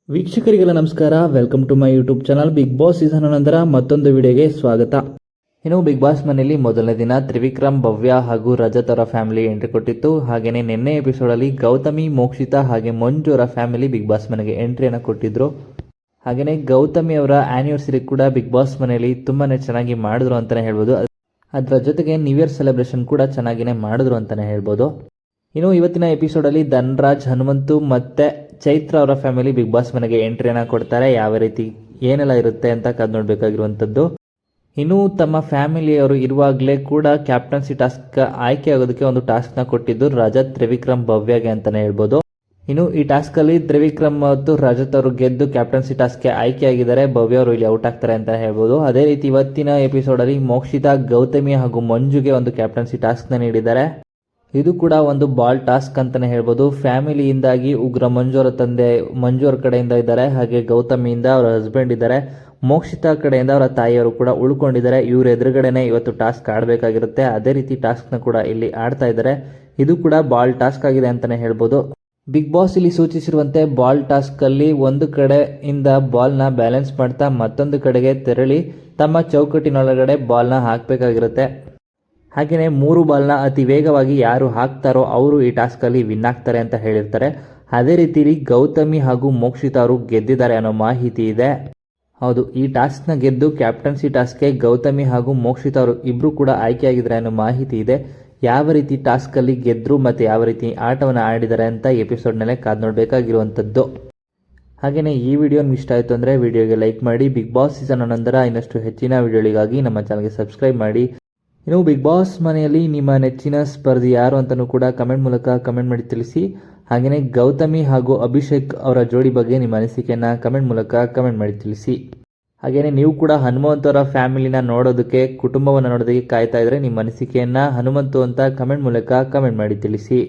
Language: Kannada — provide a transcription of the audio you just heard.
ವೀಕ್ಷಕರಿಗೆಲ್ಲ ನಮಸ್ಕಾರ. Welcome to my YouTube channel. Bigg Boss season ನಂತರ ಮತ್ತೊಂದು ವಿಡಿಯೋಗೆ ಸ್ವಾಗತ. ಇನ್ನು ಬಿಗ್ ಬಾಸ್ ಮನೆಯಲ್ಲಿ ಮೊದಲನೇ ದಿನ ತ್ರಿವಿಕ್ರಮ್, ಭವ್ಯ ಹಾಗೂ ರಜತ್ ಅವರ ಫ್ಯಾಮಿಲಿ ಎಂಟ್ರಿ ಕೊಟ್ಟಿತ್ತು. ಹಾಗೆಯೇ ನಿನ್ನೆ ಎಪಿಸೋಡಲ್ಲಿ ಗೌತಮಿ, ಮೋಕ್ಷಿತಾ ಹಾಗೆ ಮಂಜು ಅವರ ಫ್ಯಾಮಿಲಿ ಬಿಗ್ ಬಾಸ್ ಮನೆಗೆ ಎಂಟ್ರಿಯನ್ನು ಕೊಟ್ಟಿದ್ರು. ಹಾಗೆಯೇ ಗೌತಮಿ ಅವರ ಆ್ಯನಿವರ್ಸರಿ ಕೂಡ ಬಿಗ್ ಬಾಸ್ ಮನೆಯಲ್ಲಿ ತುಂಬಾ ಚೆನ್ನಾಗಿ ಮಾಡಿದ್ರು ಅಂತಲೇ ಹೇಳ್ಬೋದು. ಅದರ ಜೊತೆಗೆ ನ್ಯೂ ಇಯರ್ ಸೆಲೆಬ್ರೇಷನ್ ಕೂಡ ಚೆನ್ನಾಗಿನೇ ಮಾಡಿದ್ರು ಅಂತಲೇ ಹೇಳ್ಬೋದು. ಇನ್ನು ಇವತ್ತಿನ ಎಪಿಸೋಡಲ್ಲಿ ಧನ್ರಾಜ್, ಹನುಮಂತು ಮತ್ತು ಚೈತ್ರ ಅವರ ಫ್ಯಾಮಿಲಿ ಬಿಗ್ ಬಾಸ್ ಮನೆಗೆ ಎಂಟ್ರಿಯನ್ನು ಕೊಡ್ತಾರೆ. ಯಾವ ರೀತಿ ಏನೆಲ್ಲ ಇರುತ್ತೆ ಅಂತ ಕಾದು ನೋಡಬೇಕಾಗಿರುವಂಥದ್ದು. ಇನ್ನು ತಮ್ಮ ಫ್ಯಾಮಿಲಿಯವರು ಇರುವಾಗಲೇ ಕೂಡ ಕ್ಯಾಪ್ಟನ್ಸಿ ಟಾಸ್ಕ್ ಆಯ್ಕೆ ಆಗೋದಕ್ಕೆ ಒಂದು ಟಾಸ್ಕ್ನ ಕೊಟ್ಟಿದ್ದು ರಜತ್, ತ್ರಿವಿಕ್ರಮ್, ಭವ್ಯಗೆ ಅಂತಲೇ ಹೇಳ್ಬೋದು. ಇನ್ನು ಈ ಟಾಸ್ಕಲ್ಲಿ ತ್ರಿವಿಕ್ರಮ್ ಮತ್ತು ರಜತ್ ಅವರು ಗೆದ್ದು ಕ್ಯಾಪ್ಟನ್ಸಿ ಟಾಸ್ಕ್ಗೆ ಆಯ್ಕೆ ಆಗಿದ್ದಾರೆ. ಭವ್ಯ ಅವರು ಇಲ್ಲಿ ಔಟ್ ಆಗ್ತಾರೆ ಅಂತ ಹೇಳ್ಬೋದು. ಅದೇ ರೀತಿ ಇವತ್ತಿನ ಎಪಿಸೋಡಲ್ಲಿ ಮೋಕ್ಷಿತಾ, ಗೌತಮಿ ಹಾಗೂ ಮಂಜುಗೆ ಒಂದು ಕ್ಯಾಪ್ಟನ್ಸಿ ಟಾಸ್ಕ್ನ ನೀಡಿದ್ದಾರೆ. ಇದು ಕೂಡ ಒಂದು ಬಾಲ್ ಟಾಸ್ಕ್ ಅಂತಲೇ ಹೇಳ್ಬೋದು. ಫ್ಯಾಮಿಲಿಯಿಂದಾಗಿ ಉಗ್ರ ಮಂಜು ಅವರ ತಂದೆ ಮಂಜು ಅವರ ಕಡೆಯಿಂದ ಇದ್ದಾರೆ, ಹಾಗೆ ಗೌತಮಿಯಿಂದ ಅವರ ಹಸ್ಬೆಂಡ್ ಇದ್ದಾರೆ, ಮೋಕ್ಷಿತಾ ಕಡೆಯಿಂದ ಅವರ ತಾಯಿಯವರು ಕೂಡ ಉಳ್ಕೊಂಡಿದ್ದಾರೆ. ಇವ್ರ ಎದುರುಗಡೆನೆ ಇವತ್ತು ಟಾಸ್ಕ್ ಆಡಬೇಕಾಗಿರುತ್ತೆ. ಅದೇ ರೀತಿ ಟಾಸ್ಕ್ನ ಕೂಡ ಇಲ್ಲಿ ಆಡ್ತಾ ಇದ್ದಾರೆ. ಇದು ಕೂಡ ಬಾಲ್ ಟಾಸ್ಕ್ ಆಗಿದೆ ಅಂತಲೇ ಹೇಳ್ಬೋದು. ಬಿಗ್ ಬಾಸ್ ಇಲ್ಲಿ ಸೂಚಿಸಿರುವಂತೆ ಬಾಲ್ ಟಾಸ್ಕ್ ಅಲ್ಲಿ ಒಂದು ಕಡೆಯಿಂದ ಬಾಲ್ನ ಬ್ಯಾಲೆನ್ಸ್ ಮಾಡ್ತಾ ಮತ್ತೊಂದು ಕಡೆಗೆ ತೆರಳಿ ತಮ್ಮ ಚೌಕಟ್ಟಿನೊಳಗಡೆ ಬಾಲ್ನ ಹಾಕಬೇಕಾಗಿರುತ್ತೆ. ಹಾಗೆಯೇ 3 ಬಾಲ್ನ ಅತಿ ವೇಗವಾಗಿ ಯಾರು ಹಾಕ್ತಾರೋ ಅವರು ಈ ಟಾಸ್ಕಲ್ಲಿ ವಿನ್ ಆಗ್ತಾರೆ ಅಂತ ಹೇಳಿರ್ತಾರೆ. ಅದೇ ರೀತಿಯಲ್ಲಿ ಗೌತಮಿ ಹಾಗೂ ಮೋಕ್ಷಿತಾ ಅವರು ಗೆದ್ದಿದ್ದಾರೆ ಅನ್ನೋ ಮಾಹಿತಿ ಇದೆ. ಹೌದು, ಈ ಟಾಸ್ಕ್ನ ಗೆದ್ದು ಕ್ಯಾಪ್ಟನ್ಸಿ ಟಾಸ್ಕ್ಗೆ ಗೌತಮಿ ಹಾಗೂ ಮೋಕ್ಷಿತಾ ಅವರು ಇಬ್ಬರು ಕೂಡ ಆಯ್ಕೆಯಾಗಿದ್ದಾರೆ ಅನ್ನೋ ಮಾಹಿತಿ ಇದೆ. ಯಾವ ರೀತಿ ಟಾಸ್ಕಲ್ಲಿ ಗೆದ್ದರು ಮತ್ತು ಯಾವ ರೀತಿ ಆಟವನ್ನು ಆಡಿದ್ದಾರೆ ಅಂತ ಎಪಿಸೋಡ್ನಲ್ಲೇ ಕಾದು ನೋಡಬೇಕಾಗಿರುವಂಥದ್ದು. ಹಾಗೆಯೇ ಈ ವಿಡಿಯೋ ನಿಮ್ಗೆ ಇಷ್ಟ ಆಯಿತು ಅಂದರೆ ವಿಡಿಯೋಗೆ ಲೈಕ್ ಮಾಡಿ. ಬಿಗ್ ಬಾಸ್ ಸೀಸನ್ ನಂತರ ಇನ್ನಷ್ಟು ಹೆಚ್ಚಿನ ವಿಡಿಯೋಗಳಿಗಾಗಿ ನಮ್ಮ ಚಾನಲ್ಗೆ ಸಬ್ಸ್ಕ್ರೈಬ್ ಮಾಡಿ. ಇನ್ನು ಬಿಗ್ ಬಾಸ್ ಮನೆಯಲ್ಲಿ ನಿಮ್ಮ ನೆಚ್ಚಿನ ಸ್ಪರ್ಧಿ ಯಾರು ಅಂತಲೂ ಕೂಡ ಕಮೆಂಟ್ ಮೂಲಕ ಕಮೆಂಟ್ ಮಾಡಿ ತಿಳಿಸಿ. ಹಾಗೆಯೇ ಗೌತಮಿ ಹಾಗೂ ಅಭಿಷೇಕ್ ಅವರ ಜೋಡಿ ಬಗ್ಗೆ ನಿಮ್ಮ ಅನಿಸಿಕೆಯನ್ನು ಕಮೆಂಟ್ ಮೂಲಕ ಕಮೆಂಟ್ ಮಾಡಿ ತಿಳಿಸಿ. ಹಾಗೆಯೇ ನೀವು ಕೂಡ ಹನುಮಂತು ಅವರ ಫ್ಯಾಮಿಲಿನ ನೋಡೋದಕ್ಕೆ, ಕುಟುಂಬವನ್ನು ನೋಡೋದಕ್ಕೆ ಕಾಯ್ತಾ ಇದ್ದರೆ ನಿಮ್ಮ ಅನಿಸಿಕೆಯನ್ನು ಹನುಮಂತು ಅಂತ ಕಮೆಂಟ್ ಮೂಲಕ ಕಮೆಂಟ್ ಮಾಡಿ ತಿಳಿಸಿ.